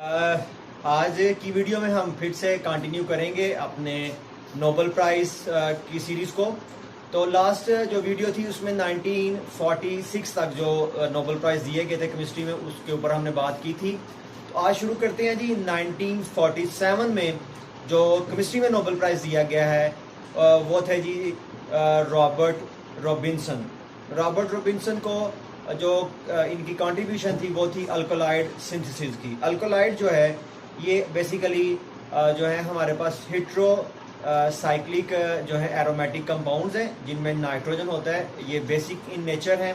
आज की वीडियो में हम फिर से कंटिन्यू करेंगे अपने नोबेल प्राइज़ की सीरीज़ को। तो लास्ट जो वीडियो थी उसमें 1946 तक जो नोबेल प्राइज़ दिए गए थे केमिस्ट्री में, उसके ऊपर हमने बात की थी। तो आज शुरू करते हैं जी। 1947 में जो केमिस्ट्री में नोबेल प्राइज़ दिया गया है वो थे जी रॉबर्ट रॉबिन्सन। रॉबर्ट रॉबिन्सन को जो इनकी कंट्रीब्यूशन थी वो थी अल्कोलाइड सिंथेसिस की। अल्कोलाइड जो है ये बेसिकली जो है हमारे पास हिट्रो साइक्लिक जो है एरोमेटिक कंपाउंड्स हैं जिनमें नाइट्रोजन होता है। ये बेसिक इन नेचर हैं,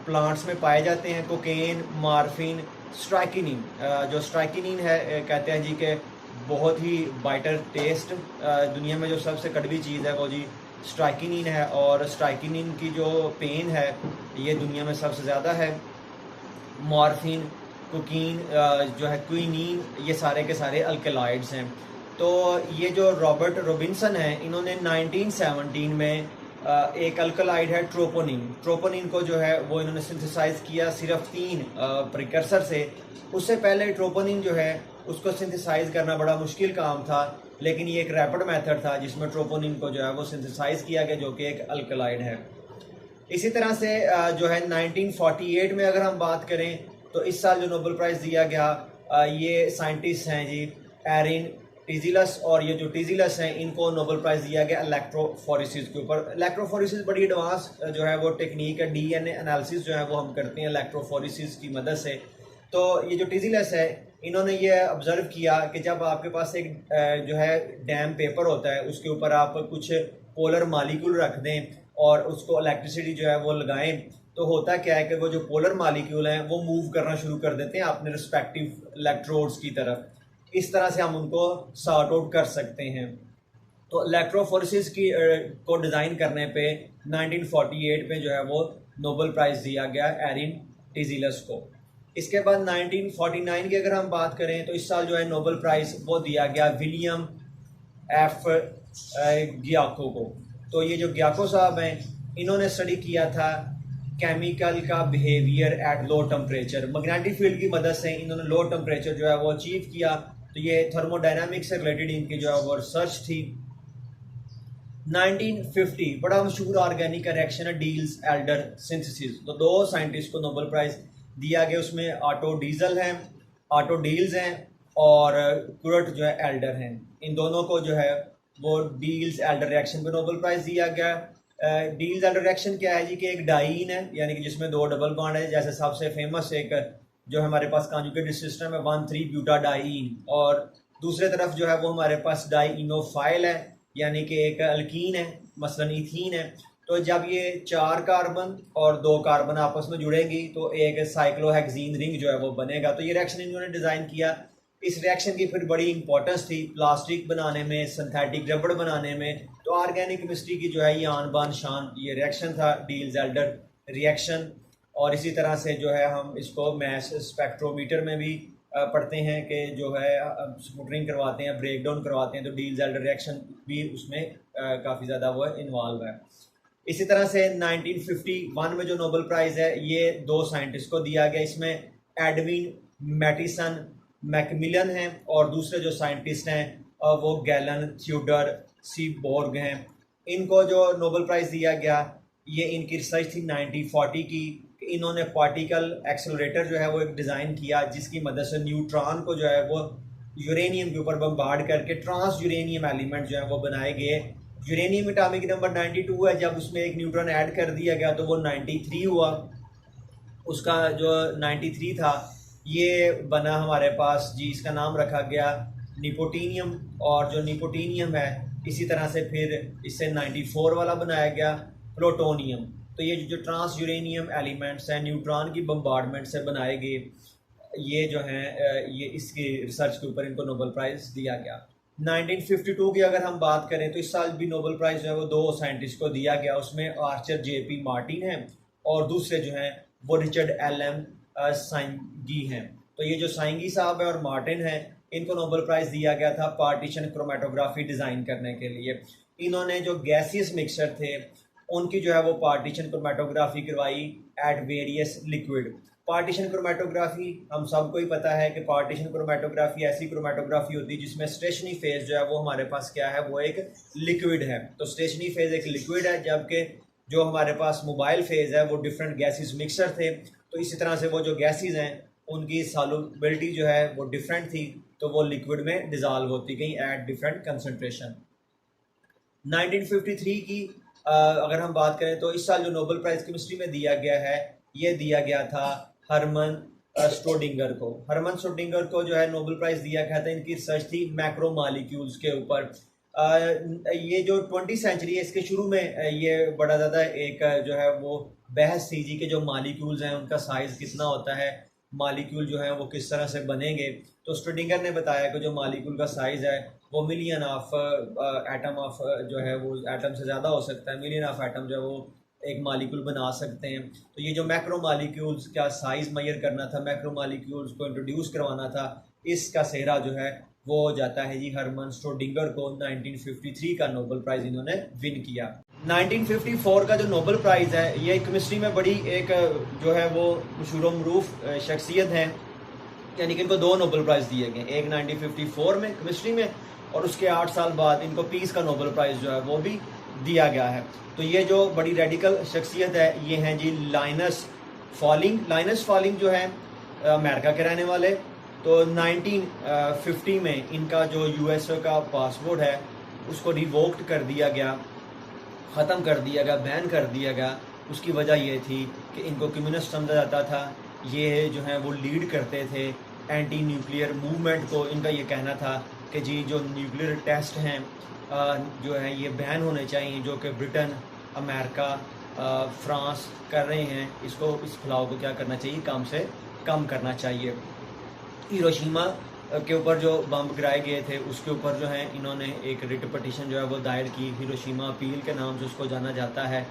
प्लांट्स में पाए जाते हैं। Cocaine, morphine, strychnine. जो स्ट्राइकिनिन है कहते हैं जी कि बहुत ही बाइटर टेस्ट, दुनिया में जो सबसे कड़वी चीज़ है वो जी स्ट्राइकिनिन है। और स्ट्राइकिनिन की जो पेन है ये दुनिया में सबसे ज़्यादा है। मॉर्फिन, कोकीन, जो है क्विनीन, ये सारे के सारे अल्कलॉइड्स हैं। तो ये जो रॉबर्ट रॉबिन्सन है इन्होंने 1917 में एक अल्कलॉइड है ट्रोपोनिन। ट्रोपोनिन को जो है वो इन्होंने सिंथेसाइज किया सिर्फ 3 प्रिकर्सर से। उससे पहले ट्रोपोनिन जो है उसको सिंथेसाइज करना बड़ा मुश्किल काम था, लेकिन ये एक रैपिड मेथड था जिसमें ट्रोपोनिन को जो है वो सिंथेसाइज किया गया, जो कि एक अल्कलॉइड है। इसी तरह से जो है 1948 में अगर हम बात करें तो इस साल जो नोबेल प्राइज़ दिया गया ये साइंटिस्ट हैं जी एरिन टीजिलस। और ये जो टीजिलस हैं इनको नोबेल प्राइज़ दिया गया इलेक्ट्रोफोरेसिस के ऊपर। इलेक्ट्रोफोरेसिस बड़ी एडवांस जो है वो टेक्निक है, डीएनए एनालिसिस जो है वो हम करते हैं इलेक्ट्रोफोरेसिस की मदद से। तो ये जो टीजिलस है इन्होंने ये ऑब्जर्व किया कि जब आपके पास एक जो है डैम पेपर होता है उसके ऊपर आप कुछ पोलर मालिक्यूल रख दें और उसको इलेक्ट्रिसिटी जो है वो लगाएं, तो होता क्या है कि वो जो पोलर मालिक्यूल हैं वो मूव करना शुरू कर देते हैं अपने रिस्पेक्टिव इलेक्ट्रोड्स की तरफ। इस तरह से हम उनको सॉर्ट आउट कर सकते हैं। तो इलेक्ट्रोफोरेसिस की को डिज़ाइन करने पे 1948 में जो है वो नोबेल प्राइज़ दिया गया एरिन टीजिलस को। इसके बाद 1949 की अगर हम बात करें तो इस साल जो है नोबेल प्राइज़ वो दिया गया विलियम एफ गियाको को। तो ये जो गियाको साहब हैं इन्होंने स्टडी किया था केमिकल का behaviour at low temperature. Magnetic field की मदद से इन्होंने लो टेम्परेचर जो है वो अचीव किया। तो ये थर्मोडायनामिक्स से रिलेटेड इनकी जो है वो रिसर्च थी। 1950 बड़ा मशहूर ऑर्गेनिक रिएक्शन है डील्स एल्डर सिंथेसिस। तो 2 साइंटिस्ट को नोबेल प्राइज़ दिया गया, उसमें ऑटो डीजल हैं, ऑटो डील्स हैं और कुर्ट जो है एल्डर हैं। इन दोनों को जो है वो डील्स एल्डर रिएक्शन पे नोबेल प्राइज़ दिया गया। डील्स एल्डर रिएक्शन क्या है जी कि एक डाइन है, यानी कि जिसमें 2 डबल बॉन्ड है। जैसे सबसे फेमस एक जो हमारे पास कॉन्जुगेटेड सिस्टम है 1,3-ब्यूटाडाइन, और दूसरे तरफ जो है वो हमारे पास डाइइनोफाइल है, यानी कि एक अल्कीन है, मसलन इथीन है। तो जब ये 4 कार्बन और 2 कार्बन आपस में जुड़ेंगी तो एक साइक्लोहेक्सीन रिंग जो है वो बनेगा। तो ये रिएक्शन इन्होंने डिज़ाइन किया। इस रिएक्शन की फिर बड़ी इंपॉर्टेंस थी प्लास्टिक बनाने में, सिंथेटिक रबड़ बनाने में। तो ऑर्गेनिक केमिस्ट्री की जो है ये आन बान शान ये रिएक्शन था, डील्स एल्डर रिएक्शन। और इसी तरह से जो है हम इसको मैस स्पेक्ट्रोमीटर में भी पढ़ते हैं कि जो है स्पूटरिंग करवाते हैं, ब्रेक डाउन करवाते हैं, तो डील्स एल्डर रिएक्शन भी उसमें काफ़ी ज़्यादा वो इन्वॉल्व है। इसी तरह से 1951 में जो नोबेल प्राइज़ है ये 2 साइंटिस्ट को दिया गया। इसमें एडविन मैटिसन मैकमिलन हैं और दूसरे जो साइंटिस्ट हैं वो गैलन थ्यूडर सीबोर्ग हैं। इनको जो नोबेल प्राइज़ दिया गया ये इनकी रिसर्च थी 1940 की। इन्होंने पार्टिकल एक्सेलरेटर जो है वो एक डिज़ाइन किया जिसकी मदद से न्यूट्रॉन को जो है वो यूरेनियम के ऊपर बम्बार्ड करके ट्रांस यूरेनियम एलिमेंट जो है वो बनाए गए। यूरेनियम एटॉमिक नंबर 92 है, जब उसमें एक न्यूट्रॉन ऐड कर दिया गया तो वो 93 हुआ। उसका जो 93 था ये बना हमारे पास जी, इसका नाम रखा गया निकोटीनियम। और जो निकोटीनियम है इसी तरह से फिर इससे 94 वाला बनाया गया प्लूटोनियम। तो ये जो ट्रांस यूरेनियम एलिमेंट्स हैं न्यूट्रॉन की बम्बार्डमेंट से बनाए गए, ये जो हैं ये इसकी रिसर्च के ऊपर इनको नोबेल प्राइज़ दिया गया। 1952 की अगर हम बात करें तो इस साल भी नोबेल प्राइज़ जो है वो 2 साइंटिस्ट को दिया गया। उसमें आर्चर JP मार्टिन हैं और दूसरे जो हैं वो रिचर्ड LM साइंगी हैं। तो ये जो साइंगी साहब है और मार्टिन हैं इनको नोबेल प्राइज़ दिया गया था पार्टीशन क्रोमेटोग्राफी डिज़ाइन करने के लिए। इन्होंने जो गैसियस मिक्सचर थे उनकी जो है वो पार्टीशन क्रोमेटोग्राफी करवाई at various liquid, partition chromatography हम सबको ही पता है कि पार्टीशन क्रोमेटोग्राफी ऐसी क्रोमेटोग्राफी होती है जिसमें स्टेशनरी फेज जो है वो हमारे पास क्या है, वो एक लिक्विड है। तो स्टेशनरी फेज एक लिक्विड है, जबकि जो हमारे पास मोबाइल फेज है वो डिफरेंट गैसेस मिक्सर थे। तो इसी तरह से वो जो गैसेस हैं उनकी सॉल्युबिलिटी जो है वो डिफरेंट थी, तो वो लिक्विड में डिजॉल्व होती गई एट डिफरेंट कंसनट्रेशन। 1953 की अगर हम बात करें तो इस साल जो नोबेल प्राइज़ केमिस्ट्री में दिया गया है, ये दिया गया था हरमन स्ट्रोडिंगर को। हरमन स्ट्रोडिंगर को जो है नोबेल प्राइज़ दिया गया था, इनकी रिसर्च थी मैक्रो मॉलिक्यूल्स के ऊपर। ये जो 20वीं सेंचुरी है इसके शुरू में ये बड़ा ज़्यादा एक जो है वो बहस थी जी कि जो मॉलिक्यूल्स हैं उनका साइज़ कितना होता है, मॉलिक्यूल जो है वो किस तरह से बनेंगे। तो स्ट्रोडिंगर ने बताया कि जो मॉलिक्यूल का साइज़ है वो मिलियन ऑफ एटम ऑफ जो है वो एटम से ज़्यादा हो सकता है, मिलियन ऑफ एटम जो है वो एक मॉलिक्यूल बना सकते हैं। तो ये जो मैक्रो मॉलिक्यूल्स का साइज़ मेजर करना था, मैक्रो मॉलिक्यूल्स को इंट्रोड्यूस करवाना था, इसका सेहरा जो है वो हो जाता है जी हरमन स्ट्रोडिंगर को। 1953 का नोबेल प्राइज़ इन्होंने विन किया। 1954 का जो नोबेल प्राइज़ है ये केमिस्ट्री में बड़ी एक जो है वो मशहूर मरूफ शख्सियत हैं, यानी कि इनको 2 नोबेल प्राइज़ दिए गए, एक 1954 में केमिस्ट्री में और उसके 8 साल बाद इनको पीस का नोबेल प्राइज़ जो है वो भी दिया गया है। तो ये जो बड़ी रेडिकल शख्सियत है ये हैं जी लाइनस फॉलिंग। लाइनस फॉलिंग जो है अमेरिका के रहने वाले। तो 1950 में इनका जो यूएसए का पासपोर्ट है उसको रिवोक्ड कर दिया गया, ख़त्म कर दिया गया, बैन कर दिया गया। उसकी वजह ये थी कि इनको कम्युनिस्ट समझा जाता था, ये जो हैं वो लीड करते थे एंटी न्यूक्लियर मूवमेंट को। इनका ये कहना था कि जी जो न्यूक्लियर टेस्ट हैं जो है ये बैन होने चाहिए, जो कि ब्रिटेन, अमेरिका, फ्रांस कर रहे हैं, इसको इस फैलाव को क्या करना चाहिए, कम से कम करना चाहिए। हिरोशिमा के ऊपर जो बम गिराए गए थे उसके ऊपर जो है इन्होंने एक रिट पटिशन जो है वो दायर की, हिरोशिमा अपील के नाम से उसको जाना जाता है।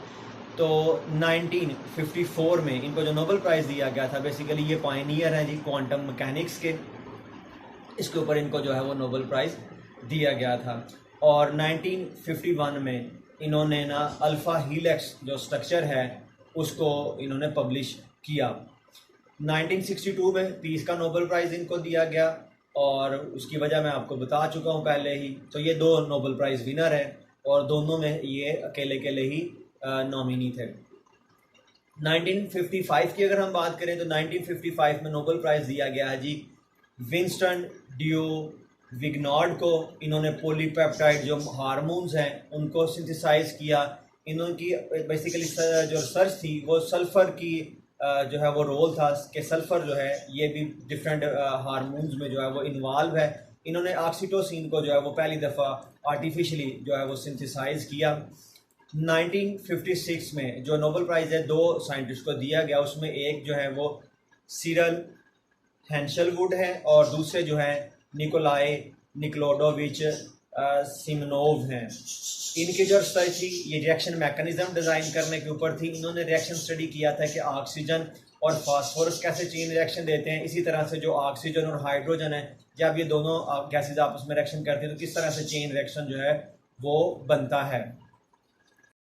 तो 1954 में इनको जो नोबेल प्राइज़ दिया गया था, बेसिकली ये पायनियर है जी क्वांटम मैकेनिक्स के, इसके ऊपर इनको जो है वो नोबेल प्राइज़ दिया गया था। और 1951 में इन्होंने ना अल्फ़ा हीलिक्स जो स्ट्रक्चर है उसको इन्होंने पब्लिश किया। 1962 में पीस का नोबेल प्राइज़ इनको दिया गया और उसकी वजह मैं आपको बता चुका हूँ पहले ही। तो ये 2 नोबेल प्राइज़ विनर हैं और दोनों में ये अकेले अकेले ही नॉमिनी थे। 1955 की अगर हम बात करें तो 1955 में नोबेल प्राइज़ दिया गया है जी विंस्टन ड्यू विग्नार्ड को। इन्होंने पॉलीपेप्टाइड जो हार्मोन्स हैं उनको सिंथेसाइज किया। इनकी बेसिकली जो रिसर्च थी वो सल्फ़र की जो है वो रोल था कि सल्फ़र जो है ये भी डिफरेंट हार्मोन्स में जो है वो इन्वॉल्व है। इन्होंने ऑक्सीटोसिन को जो है वो पहली दफ़ा आर्टिफिशियली जो है वो सिंथेसाइज किया। 1956 में जो नोबेल प्राइज़ है 2 साइंटिस्ट को दिया गया, उसमें एक जो है वो सिरल हेंशलवुड है और दूसरे जो है निकोलाई निकोलोडोविच सिमनोव हैं। इनकी जो रिसर्च थी ये रिएक्शन मैकेनिज्म डिज़ाइन करने के ऊपर थी। इन्होंने रिएक्शन स्टडी किया था कि ऑक्सीजन और फास्फोरस कैसे चेन रिएक्शन देते हैं, इसी तरह से जो ऑक्सीजन और हाइड्रोजन है जब ये दोनों गैसेज आपस में रिएक्शन करते हैं तो किस तरह से चेन रिएक्शन जो है वो बनता है।